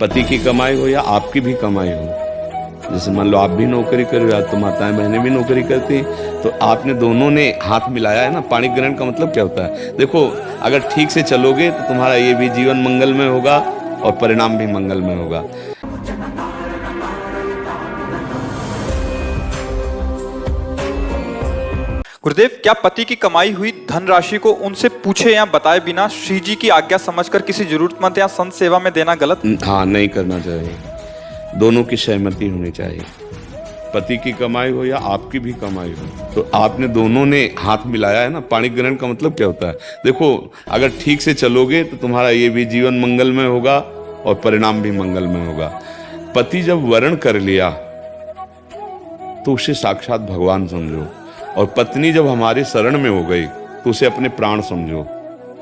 पति की कमाई हो या आपकी भी कमाई हो। जैसे मान लो आप भी नौकरी कर रहे हो, तो माताएं बहनें भी नौकरी करती हैं, तो आपने दोनों ने हाथ मिलाया है ना। पाणी ग्रहण का मतलब क्या होता है? देखो, अगर ठीक से चलोगे तो तुम्हारा ये भी जीवन मंगलमय होगा और परिणाम भी मंगलमय होगा। गुरुदेव, क्या पति की कमाई हुई धनराशि को उनसे पूछे या बताए बिना श्री जी की आज्ञा समझकर किसी जरूरतमंद या संत सेवा में देना गलत? हाँ, नहीं करना चाहिए। दोनों की सहमति होनी चाहिए। पति की कमाई हो या आपकी भी कमाई हो, तो आपने दोनों ने हाथ मिलाया है ना। पाणी ग्रहण का मतलब क्या होता है? देखो, अगर ठीक से चलोगे तो तुम्हारा ये भी जीवन मंगलमय होगा और परिणाम भी मंगलमय होगा। पति जब वर्ण कर लिया तो उसे साक्षात भगवान समझो, और पत्नी जब हमारे शरण में हो गई तो उसे अपने प्राण समझो।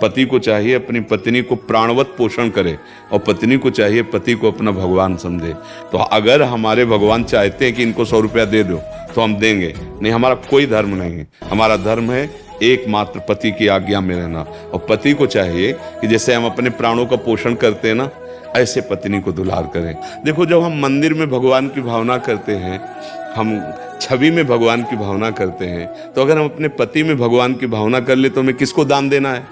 पति को चाहिए अपनी पत्नी को प्राणवत पोषण करे, और पत्नी को चाहिए पति को अपना भगवान समझे। तो अगर हमारे भगवान चाहते हैं कि इनको 100 रुपया दे दो तो हम देंगे नहीं। हमारा कोई धर्म नहीं है। हमारा धर्म है एकमात्र पति की आज्ञा में रहना, और पति को चाहिए कि जैसे हम अपने प्राणों का पोषण करते हैं ना, ऐसे पत्नी को दुलार करें। देखो, जब हम मंदिर में भगवान की भावना करते हैं, हम छवि में भगवान की भावना करते हैं, तो अगर हम अपने पति में भगवान की भावना कर ले तो हमें किसको दान देना है?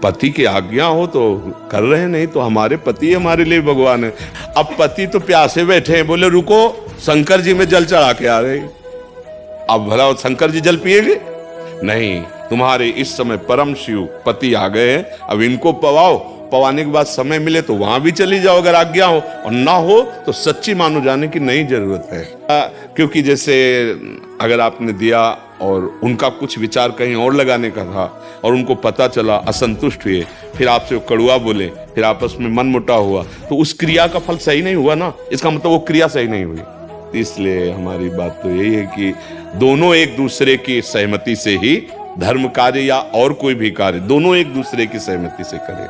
पति की आज्ञा हो तो कर रहे हैं, नहीं तो हमारे पति हमारे लिए भगवान है। अब पति तो प्यासे बैठे हैं, बोले रुको शंकर जी में जल चढ़ा के आ रहे। अब भला शंकर जी जल पिएंगे? नहीं, तुम्हारे इस समय परम शिव पति आ गए हैं, अब इनको पवाओ। पवाने के बाद समय मिले तो वहां भी चली जाओ अगर आज्ञा हो, और ना हो तो सच्ची मानो जाने की नहीं जरूरत है। क्योंकि जैसे अगर आपने दिया और उनका कुछ विचार कहीं और लगाने का था और उनको पता चला, असंतुष्ट हुए, फिर आपसे वो कड़ुआ बोले, फिर आपस में मनमुटाव हुआ, तो उस क्रिया का फल सही नहीं हुआ ना। इसका मतलब वो क्रिया सही नहीं हुई। इसलिए हमारी बात तो यही है कि दोनों एक दूसरे की सहमति से ही धर्म कार्य या और कोई भी कार्य, दोनों एक दूसरे की सहमति से करें।